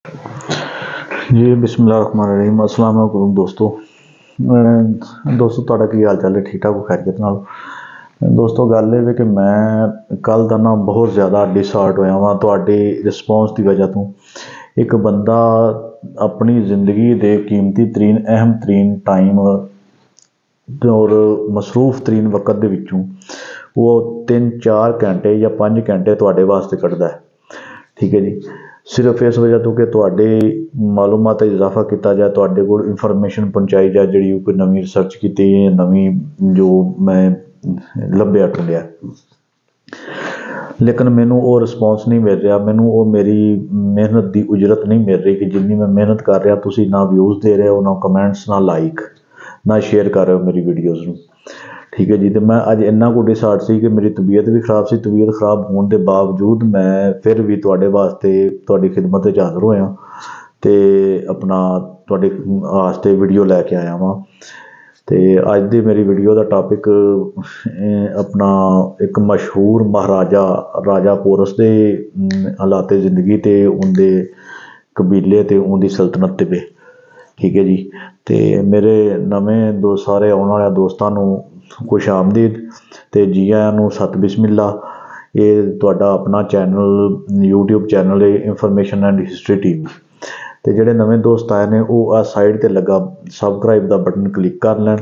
जी बिस्मिल्लाहिर्रहमानिर्रहीम अस्सलाम वालेकुम दोस्तों। दोस्तों ਤੁਹਾਡਾ ਕੀ ਹਾਲ ਚਾਲ है? ठीक ठाक हो? खैरियत नाल दोस्तों गल ये कि मैं कल का ना बहुत ज़्यादा डिसहार्ट होया वां तुहाडे रिस्पॉन्स की वजह तो। एक बंदा अपनी ज़िंदगी दे कीमती तरीन अहम तरीन टाइम और मसरूफ तरीन वक़्त दे विचों वो 3-4 घंटे या 5 घंटे तुहाडे वास्ते कढ़दा है। ठीक है जी। सिर्फ इस वजह तो कि तुहाडे मालूमात इजाफा किया जाए, तुहाडे कोल इंफॉर्मेशन पहुँचाई जाए जी कोई नवीं रिसर्च की नवीं जो मैं लभ्या ढूंढिया, लेकिन मैनू वो रिस्पॉन्स नहीं मिल रहा, मैनू वो मेरी मेहनत की उजरत नहीं मिल रही कि जिन्नी मैं मेहनत कर रहा तुसी ना व्यूज़ दे रहे हो, ना कमेंट्स, ना लाइक, ना शेयर कर रहे हो मेरी वीडियोज़ नूं। ठीक है जी। तो मैं अज इन्ना को डिसहार्ट सी कि मेरी तबीयत भी खराब सी, तबीयत खराब होने के बावजूद मैं फिर भी तुहाडे वास्ते तुहाडी खिदमत विच हाज़र होया ते अपना तुहाडे वास्ते वीडियो लैके आया वां। तो अज दी मेरी वीडियो का टॉपिक अपना एक मशहूर महाराजा राजा पोरस के हालात जिंदगी ते उनके कबीले ते उनकी सल्तनत पे। ठीक है जी। तो मेरे नवें दो सारे आने वाले दोस्तों को खुश आमदीद ते जी आयां नूं सत बिस्मिल्ला। ये तुहाडा अपना चैनल यूट्यूब चैनल है इंफॉर्मेशन एंड हिस्टरी टीवी। तो जोड़े नवे दोस्त आए हैं वो आ साइड पर लगा सबसक्राइब का बटन क्लिक कर लैन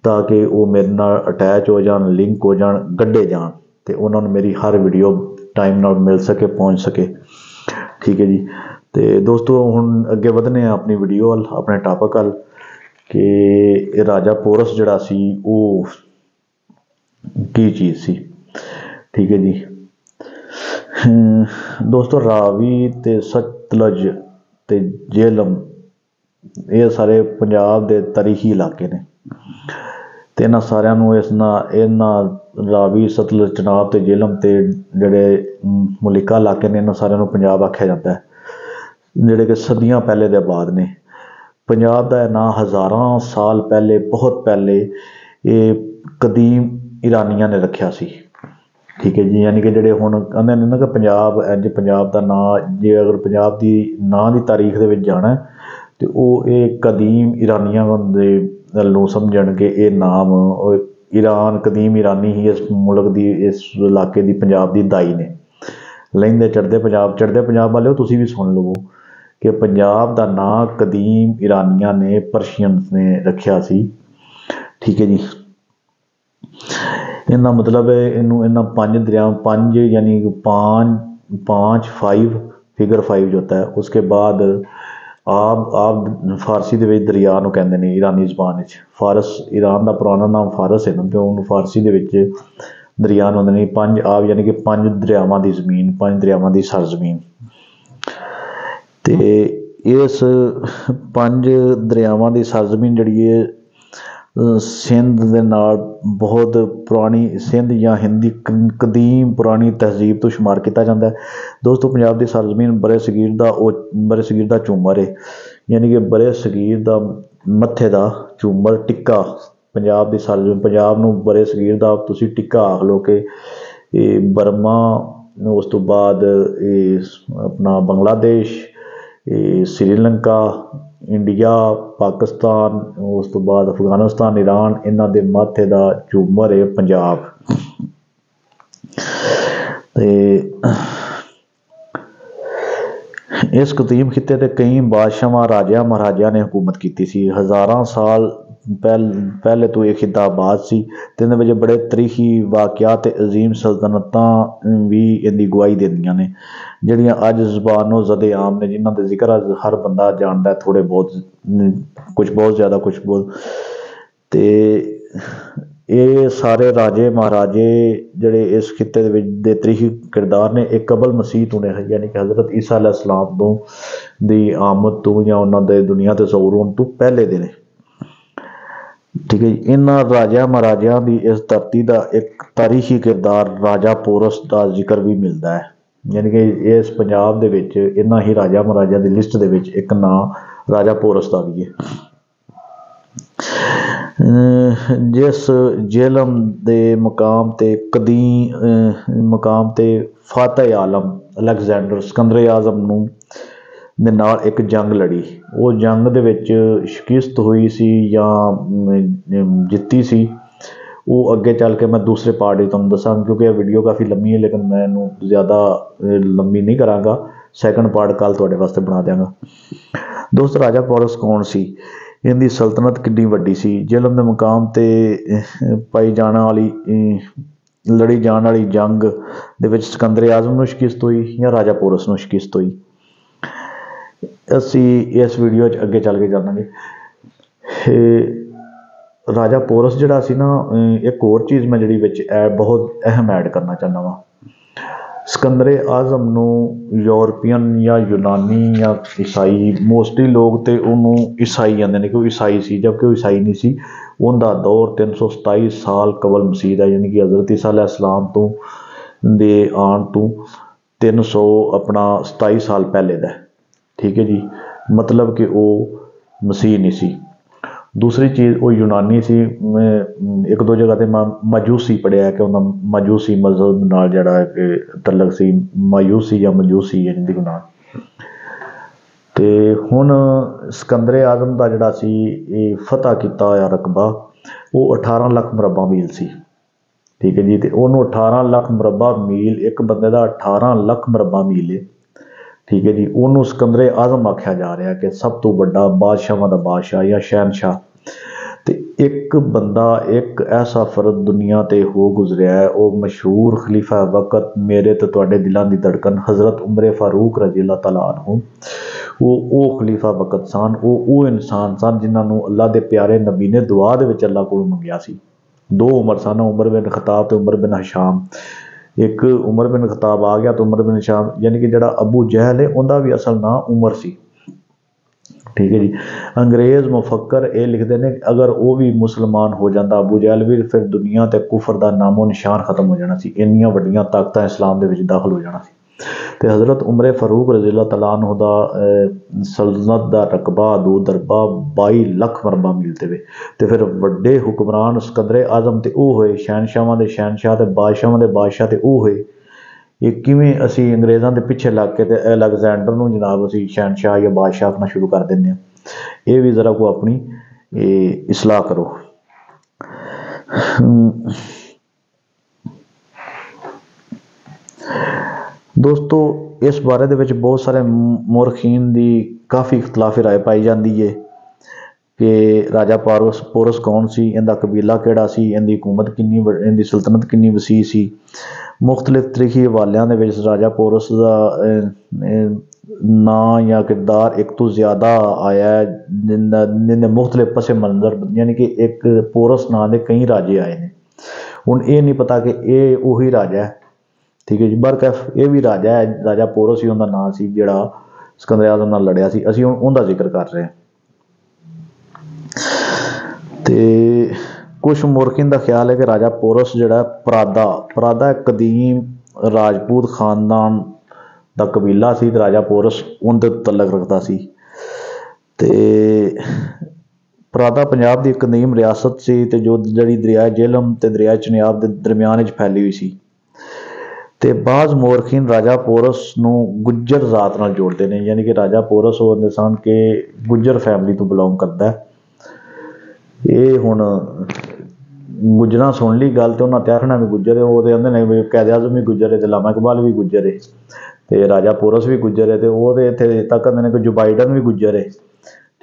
ताकि वो मेरे नाल अटैच हो जान, लिंक हो जान, गड्ढे जान तो उन्होंने मेरी हर वीडियो टाइम नाल मिल सके, पहुँच सके। ठीक है जी। तो दोस्तों हुण अगे वधने अपनी वीडियो वाल, अपने टॉपिक वाल कि राजा पोरस जिहड़ा सी वो की चीज़ सी। ठीक है जी। दोस्तों रावी ते सतलुज ते झेलम ये सारे पंजाब दे तारीखी इलाके ने ते इन्हां सारिਆਂ ਨੂੰ इन्हां रावी सतलुज चनाब ते झेलम ते जिहड़े मुलिका इलाके ने इन्हां सारिਆਂ ਨੂੰ पंजाब आख्या जाता है, जिहड़े कि सदियां पहले दे आबाद ने। पंजाब का नां हज़ारां साल पहले, बहुत पहले ये कदीम ईरानिया ने रखा सी। ठीक है जी। यानी कि जिहड़े हुण कहंदे ने ना कि पंजाब अज पंजाब का नां जे अगर पंजाब की नां की तारीख दे विच जाना तो वो ये कदीम ईरानिया दे नूं समझण कि ये नाम ईरान कदीम ईरानी ही इस मुल्क की इस इलाके की पंजाब की दाई ने। लहिंदे चढ़ते पंजाब वाले तुसीं भी सुन लवो कि पंजाब का नां कदीम ईरानिया ने परशियन ने रखा सी। ठीक है जी। इन्ना मतलब इनू इन्ना 5 दरिया 5 यानी 5 फिगर 5 जो होता है। उसके बाद आप फारसी दे विच दरिया नूं कहंदे ने ईरानी जबान विच। फारस ईरान का पुराना नाम फारस है ना, तो उन्होंने फारसी दे विच दरिया नूं कहंदे ने 5 आब यानी कि 5 दरियावां की जमीन, 5 दरियावां की सरजमीन। तो इस 5 दरियावां की सरजमीन जिहड़ी है सिंध दे नाल बहुत पुरानी, सिंध या हिंदी कदीम पुरानी तहजीब तो शुमार किया जाता है। दोस्तों पंजाब की सरजमीन बरे सगीर का झूमर है, यानी कि बरे सगीर का मत्थे का झूमर टिक्का पंजाब की सरजमीन, पंजाब नूं बरे सगीर का तुसीं टिक्का आख लो कि बर्मा, उस तो बाद अपना बंगलादेश, श्रीलंका, इंडिया, पाकिस्तान, उस तो बाद अफगानिस्तान, ईरान, इन्हां दे माथे दा झूमर है पंजाब। इस कदीम खिते ते कई बादशाह राजा महाराजा ने हुकूमत की सी। हज़ारां साल पहले तो यह खिता आबाद सी ते इहदे विच बड़े तरीखी वाकियात ते अजीम सल्तनतां भी इहदी गवाही दिंदियां ने, जिहड़ियां अज ज़बानो ज़दे आम ने, जिन्हां दे जिक्र अज हर बंदा जानदा है, थोड़े बहुत, कुछ बहुत ज़्यादा कुछ बहुत। तो ये सारे राजे महाराजे जिहड़े इस खिते दे तरीखी किरदार ने, एक कबल मसीह तो ने, यानी कि हज़रत ईसा अलैहिस्सलाम तो दी आमद तो या उन्हां दे दुनिया ते ज़हूर होने तो पहले दे ने। ठीक है जी। इन्हां राजा महाराजा की इस धरती का एक तारीखी किरदार राजा पोरस का जिक्र भी मिलता है, यानी कि इस पंजाब दे विच इन्हां ही राजा महाराजा की लिस्ट दे विच एक नाम राजा पोरस का भी है। जिस झेलम के मकाम ते मकाम ते फातह आलम अलैगजैंडर सिकंदर आज़म नूं ਦੇ ਨਾਲ ਇੱਕ ਜੰਗ ਲੜੀ। ਉਹ ਜੰਗ ਦੇ ਵਿੱਚ ਸ਼ਿਕਸਤ ਹੋਈ ਸੀ ਜਾਂ ਜਿੱਤੀ ਸੀ, ਉਹ ਅੱਗੇ ਚੱਲ ਕੇ मैं दूसरे पार्ट तुहानूं दसांगा, क्योंकि यह वीडियो काफ़ी लंबी है, लेकिन मैं इनू ज़्यादा लंबी नहीं करांगा। सैकंड पार्ट कल तुहाडे वास्ते बना देंगा। दोस्त, राजा पोरस कौन सी, इनकी सल्तनत कितनी वड्डी सी, जिलम के मुकाम ते पाई जाने वाली लड़ी जाने वाली जंग दे विच सिकंदर आजम नूं शिकस्त हुई या राजा पोरस नूं शिकस्त हुई। असी इस वीडियो अगे चल के जानांगे। राजा पोरस जिहड़ा सी ना, एक होर चीज़ मैं जिहड़ी विच बहुत अहम ऐड करना चाहना वा। सिकंदर आजम नूं यूरोपीयन या यूनानी या ईसाई, मोस्टली लोग तो उन्होंने ईसाई आंदे ने कि वो ईसाई सी, जबकि वो ईसाई नहीं सी। उनका दौर 327 साल कबल मसीह है, यानी कि हज़रत ईसा अलैहिस्सलाम तो दे आण तो 327 साल पहले दा। ठीक है जी, मतलब कि वो मसीह नहीं सी। दूसरी चीज़, वो यूनानी सी। मैं एक दो जगह ते मजूसी पढ़िया है कि उन्होंने मजूसी मजहब नाल जिहड़ा कि तलक सी, मायूसी या मजूसी है जिंदी नाम। ते हुण सिकंदर आजम का जिहड़ा सी फतह किया होया रकबा, वो 18 लाख मुरब्बा मील सी। ठीक है जी, तो उन्होंने 18 लाख मुरब्बा मील, एक बंदे का 18 लाख मुरब्बा मील है। ठीक है जी, उन्होंने सिकंदर आजम आख्या जा रहा कि सब तो बड़ा बादशाहों का बादशाह या शहनशाह। तो एक बंदा, एक ऐसा फर्द दुनिया ते हो गुजरिया है, वो मशहूर खलीफा वक़्त, मेरे तो तुहाडे दिलों की धड़कन, हज़रत उमर फारूक रज़ी अल्लाह तआला अन्हु। वो खलीफा वक़्त सन, वो इंसान सन जिन्होंने अल्लाह के प्यारे नबी ने दुआ दे विच अल्लाह कोलों मंगिया सी। दो उमर सन, उमर बिन खताब तो उमर बिन हशाम। एक उमर बिन खताब आ गया तो उमर बिन हशाम, यानी कि जिहड़ा अबू जहल है उनका भी असल नाम उमर सी। ठीक है जी, अंग्रेज़ मुफक्कर ये लिखते हैं कि अगर वो भी मुसलमान हो जाता अबू जहल भी, फिर दुनिया ते कुफर का नामो निशान खत्म हो जाना सी। इन्नियां वड्डियां ताकतां इस्लाम दे विच दाखिल हो जाना सी। ते हज़रत उमर फारूक रज़ी अल्लाह तआला अन्हु दा सल्तनत का रकबा दो दरबा 22 लाख मुरब्बा मील ते वे। ते फिर वड्डे हुक्मरान सिकंदर आजम ते वो होए, शहनशाहां दे शहनशाह ते बादशाहां दे बादशाह ते वो होए। ये किवें असी अंग्रेज़ों के पिछे लग के ते अलैगजैंडर नूं जनाब असी शहनशाह या बादशाह आखना शुरू कर देंगे। ये भी ज़रा को अपनी इसलाह करो। दोस्तों, इस बारे दे विच बहुत सारे मुरखीन की काफ़ी इख्तलाफी राय पाई जाती है कि राजा पोरस कौन सी, इनका कबीला किहड़ा सी, इनकी हुकूमत किन्नी, इनकी सल्तनत किन्नी वसी सी। मुख्तलिफ तरीकी हवालों के राजा पोरस का ना या किरदार एक तो ज़्यादा आया है, जिन्हें मुख्तलिफ पसे मंजर, यानी कि एक पोरस नाम के कई राजे आए हैं। हुण ये नहीं पता कि ये उही राजा है। ठीक है जी, बरकैफ ये भी राजा है, राजा पोरस ही उनका नाम सी जिहड़ा सिकंदर आजम नाल लड़िया सी। असीं हुण उनका जिक्र कर रहे हैं। ते कुछ मुरखिन का ख्याल है कि राजा पोरस जिहड़ा परादा एक कदीम राजपूत खानदान का कबीला सी, राजा पोरस उनते तलक रखता सी। ते परादा पंजाब की एक कदीम रियासत सी, ते जो जिहड़ी दरिया झेलम ते दरिया चनाब के दरम्यान फैली हुई सी। ते बाज़ मुरखीन राजा पोरस नूं गुज्जर जात नाल जोड़ते हैं, यानी कि राजा पोरस वो इंसान के गुज्जर फैमिली तो बिलोंग करता है। ये हुण गुज्जरां सुन ली गल तो उन्हें आखना भी गुज्जर है, वो तो आंदे ने भी कैद आज़म भी गुज्जर है, तो लामा इकबाल भी गुज्जर है, तो राजा पोरस भी गुज्जर है, तो वो तो इत्थे तक कहते हैं कि जो बाइडन भी गुज्जर है।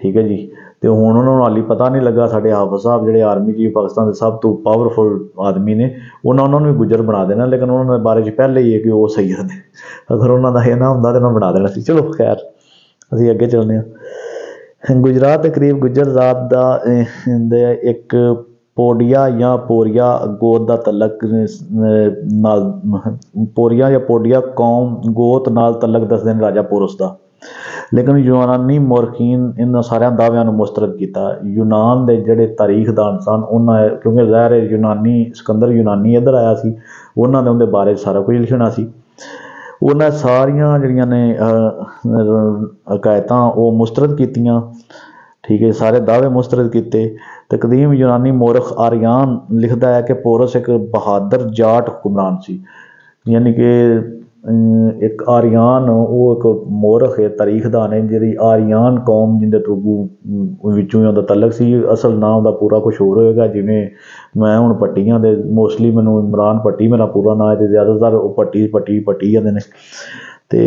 ठीक है जी, तो हुण उन्होंने हाली पता नहीं लगा, साढ़े हाफिज़ साहब जिहड़े आर्मी चीफ पाकिस्तान के सब तो पावरफुल आदमी ने, उन्होंने भी गुज्जर बना देना, लेकिन उन्होंने बारे च पहले ही है कि वो सैयद ने। अगर उन्होंने ना होंदा तो उन्होंने बना देना सी। चलो खैर, असीं अगे चलने हैं। गुजरात के करीब गुज्जर जात का एक पोडिया या पोरिया गोत का तलक नाल, पोरिया या पोडिया कौम गोत नाल तलक दसदे ने राजा पोरस का। लेकिन यूनानी मुरखीन इन सारे दाव्यां नूं मुस्तरद किया। यूनान के जिहड़े तारीखदान सन उन्होंने, क्योंकि ज़ाहिर है यूनानी सिकंदर यूनानी इधर आया सी, उन्होंने उनके बारे सारा कुछ लिखना सी। उन्हें सारियां जिहड़ियां ने हकायतां वो मुस्तरद कीतियां। ठीक है, सारे दावे मुस्तरद किए। तो कदीम यूनानी मोरख आर्यान लिखता है कि पोरस एक बहादुर जाट हुक्मरान सी, यानी कि एक आरियान वो एक मोरख है तारीखदान है जी आरियान कौम जिंदे तो विचों उहदा तलक सी। असल नाम उहदा पूरा कुछ होर होएगा जिमें मैं हुण पट्टियां दे मोस्टली मैनू इमरान पट्टी मेरा पूरा नाम है ते ज़्यादातर वो पट्टी पट्टी पट्टी जांदे ने। ते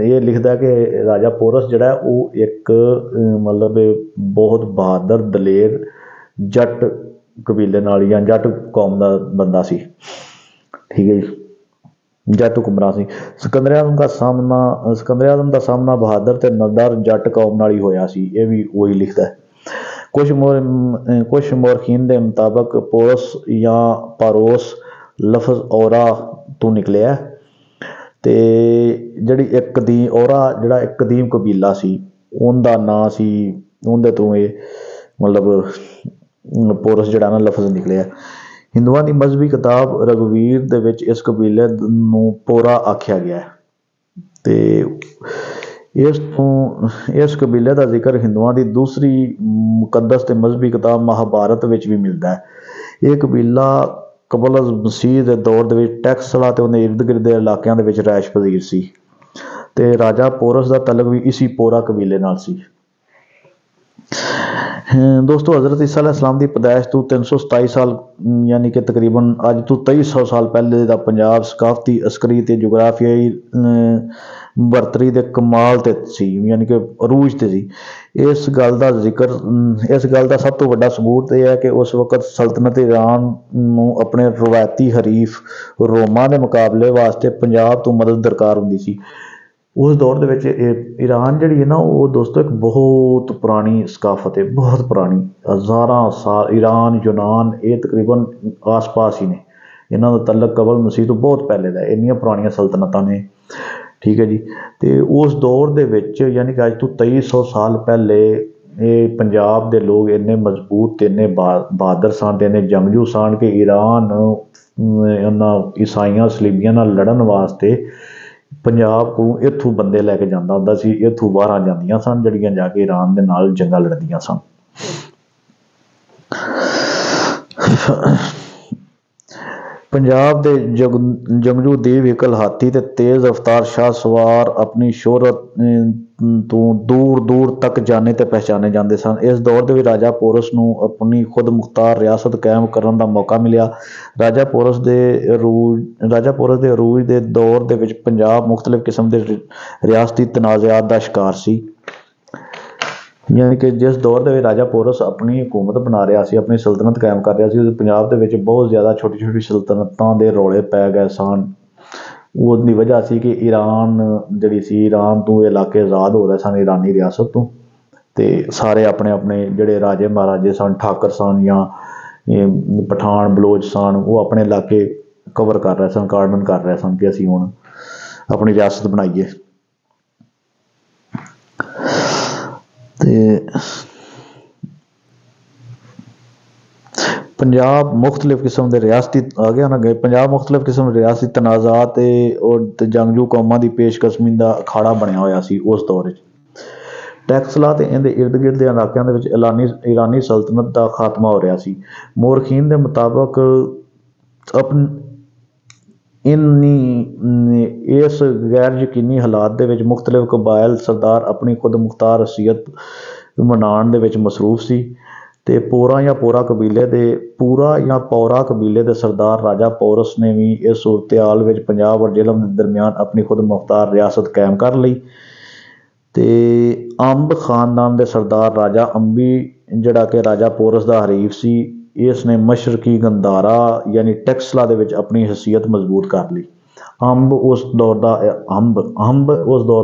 ये लिखदा कि राजा पोरस जिहड़ा है वो एक मतलब बहुत बहादुर दलेर जट कबीले नाल जां जट कौम दा बंदा सी। ठीक है जी, जट हुक्मरान सी। सिकंदर आजम का सामना बहादुर ते नडर जट कौम नाल ही होया सी। ये भी वही लिखदा है। कुछ मौरखीन के मुताबिक पोरस या पारोस लफज औरा तो निकलिया है। ते जिहड़ी एक कदीम औरा जिहड़ा एक कदीम कबीला सी उनदा नां सी उनदे तो ये मतलब पोरस जिहड़ा ना लफज निकलिया। हिंदुओं की मजहबी किताब रघुवीर दे विच इस कबीले नूं पोरा आख्या गया है। ते इस कबीले का जिक्र हिंदुओं की दूसरी मुकद्दस ते मजहबी किताब महाभारत विच भी मिलता है। यह कबीला कबल मसीह के दौर के टैक्सला ते उहदे इर्द गिर्द दे इलाकिਆਂ ਦੇ ਵਿੱਚ रैश पजीर सी ते राजा पोरस का तलक भी इसी पोरा कबीले नाल सी। दोस्तों हज़रत ईसा अलैहिस्सलाम की पैदाइश तो 327 साल यानी कि तकरीबन अज तो 2300 साल पहले का पंजाब सकाफती अस्करी ते जोग्राफियाई बरतरी के कमाल ते सी यानी कि अरूज ते सी। इस गल का जिक्र इस गल का सब तो बड़ा सबूत यह है कि उस वक्त सल्तनत ईरान नूं अपने रवायती हरीफ रोमा के मुकाबले वास्ते पंजाब तो मदद दरकार हुंदी सी। उस दौर के विच ईरान जिहड़ी है ना वो दोस्तों एक बहुत पुरानी सकाफत है, बहुत पुरानी हज़ारां साल। ईरान यूनान ये तकरीबन आस पास ही ने, इन्हां दा तलक कबल मसीह तो बहुत पहले दा। इन्नियां पुरानियां सल्तनतां ने। ठीक है जी। तो उस दौर के विच यानी कि अज तो 2300 साल पहले ये पंजाब के लोग इन्ने मजबूत ते इन्ने बहादुर सन ते इन्ने जंगजू सन कि ईरान इन्हां ईसाइयां सलीबियां नाल लड़न वास्ते पंजाब को इत्थों बंदे लैके जांदा हुंदा सी। इत्थों वारां जांदियां सन जिहड़ियां जाके ईरान दे नाल जंगां लड़दियां सन। पंजाब के जंगजू दी व्हीकल हाथी ते तेज़ रफ्तार शाह सवार अपनी शोहरत तो दूर दूर तक जाने ते पहचाने जाते सन। इस दौर के राजा पोरस नूं अपनी खुद मुख्तार रियासत कायम करने का मौका मिलिया। राजा पोरस के अरूज के दौर के विच पंजाब मुख्तलिफ किस्म के रियासती तनाज़ात का शिकार सी। यानी कि जिस दौर के राजा पोरस अपनी हुकूमत बना रहा सी, अपनी सल्तनत कायम कर रहा सी, उस पंजाब के विच बहुत ज़्यादा छोटी छोटी सल्तनतां दे रौले पै गए सन। उसकी वजह सी कि ईरान जिहड़ी सी ईरान तो इलाके आज़ाद हो रहे सन ईरानी रियासत तो ते सारे अपने अपने जिहड़े राजे महाराजे सन ठाकर सन या पठान बलोच सन वो अपने इलाके कवर कर रहे सन, कार्डन कर रहे सन कि असीं हुण अपनी रियासत बनाइए। पंजाब मुख्तलिफ किस्म के रियासती आ गया ना गए पंजाब मुख्तलिफ किस्म के रियासती तनाज़ात और जंगजू कौमां की पेशकदमी का अखाड़ा बनया होया सी। उस दौर टैक्सला ते इहदे इर्द गिर्द के इलाकों के ईरानी सल्तनत का खात्मा हो रहा सी। मोरखीन के मुताबिक इस गैर यकीनी हालात के मुख्तलिफ कबायल सरदार अपनी खुद मुख्तार हसीयत मनाने दे विच मसरूफ सी। ते पोरा या पौरा कबीले के सरदार राजा पोरस ने भी इस सूरत हाल विच पंजाब और जिलम के दरम्यान अपनी खुद मुख्तार रियासत कायम कर ली। ते अंब खानदान के सरदार राजा अंबी जिहड़ा कि राजा पोरस का हरीफ सी, इसने मशरकी गंधारा यानी टैक्सला दे विच अपनी हैसियत मजबूत कर ली। अंब उस दौर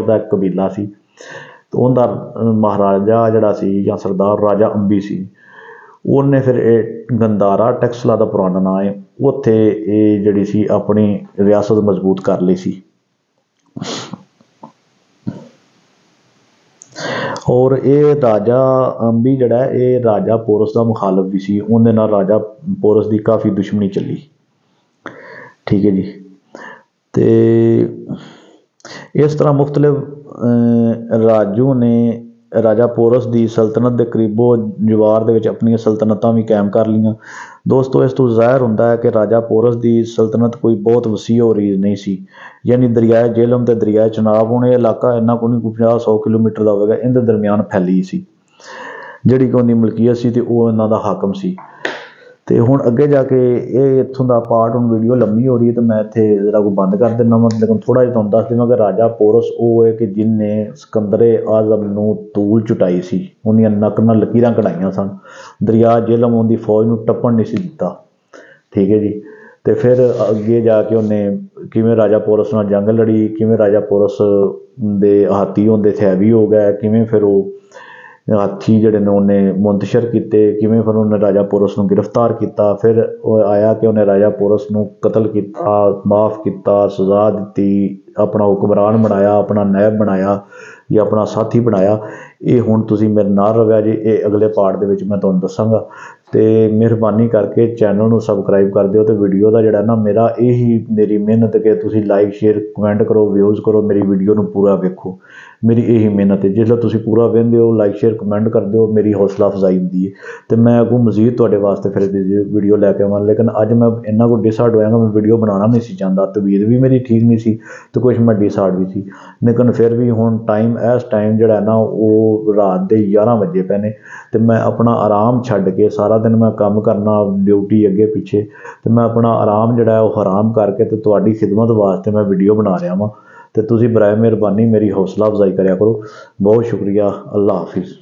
का एक कबीला सी। तो उनका महाराजा जिहड़ा सी या सरदार राजा अंबी सी, उन्हें फिर गंधारा टैक्सला का पुराना नाम है उत्थे जिहड़ी सी अपनी रियासत मजबूत कर ली सी। और ये राजा अंबी जिहड़ा ये राजा पोरस का मुखालफ भी सी, उहदे नाल राजा पोरस की काफ़ी दुश्मनी चली। ठीक है जी। तो इस तरह मुख्तलिफ राजू ने राजा पोरस की सल्तनत के करीबो जवार दे विच अपनी सल्तनतां भी कायम कर लियां। दोस्तों इस तो ज़ाहिर होंदा है कि राजा पोरस की सल्तनत कोई बहुत वसी और रीज नहीं सी, यानी दरियाए जेहलम ते दरियाए चनाब हुण इलाका इन्ना को नहीं 50-100 किलोमीटर का होगा, इनके दरम्यान फैली सी जिहड़ी कि उहदी मलकीयत सी ते ओह इन्हां दा हाकम सी। तो हुण अगे जाके ये इत्थों का पार्ट हुण वीडियो लंबी हो रही है तो मैं इत्थे जरा को बंद कर दिना वा, लेकिन थोड़ा जिहा तुहानूं दस देवां कि राजा पोरस वो है कि जिन्ने सिकंदर आजम नूं तूल चुटाई सी, उहदियां नक नाल लकीरां कढ़ाइयां सन, दरिया जेहलम उहदी फौज नूं टप्पण नहीं सी दित्ता। ठीक है जी। तो फिर अगे जाके उन्हें किवें राजा पोरस नाल जंग लड़ी, किवें राजा पोरस दे हाथी उहदे थैवी हो गए, किवें फिर वो हाथी जिहड़े ने उन्हें मुंतशर किए, किवें फिर उन्हें राजा पोरस नूं गिरफ्तार किया, फिर आया कि उन्हें राजा पोरस नूं कतल किया, माफ़ किया, सज़ा दी, अपना हुक्मरान बनाया, अपना नायब बनाया या अपना साथी बनाया। ये हुण तुसीं मेरे नाल रवैया जी, ये अगले पार्ट दे विच मैं तुहानूं दस्सांगा। तो मेहरबानी करके चैनल नूं सबसक्राइब कर दिओ, तो वीडियो का जिहड़ा ना मेरा यही मेरी मेहनत कि तुसीं लाइक शेयर कमेंट करो, व्यूज़ करो, मेरी वीडियो नूं पूरा वेखो, मेरी यही मेहनत है। जिसलै तुसीं पूरा वेंदे हो, लाइक शेयर कमेंट करदे हो, मेरी हौसला अफजाई होंदी है, तो मैं अगों मजीद तुहाडे वास्ते फिर वीडियो लैके आवां। लेकिन अज मैं इन्ना को डिसहार्ड होया, मैं वीडियो बनाना नहीं सी चाहता, तबीयत भी मेरी ठीक नहीं सी तो कुछ मैं डिसहार्ड भी सी, लेकिन फिर भी हुण टाइम इस टाइम जिहड़ा है ना वो रात के 11 बजे पे ने, तो मैं अपना आराम छड्ड के, सारा दिन मैं काम करना ड्यूटी अगे पिछे, तो मैं अपना आराम जिहड़ा है वो हराम करके तो तुहाडी खिदमत वास्ते मैं वीडियो बना रहा वां। तो तुसीं बराए मेहरबानी मेरी हौसला अफजाई करिया करो। बहुत शुक्रिया। अल्लाह हाफिज़।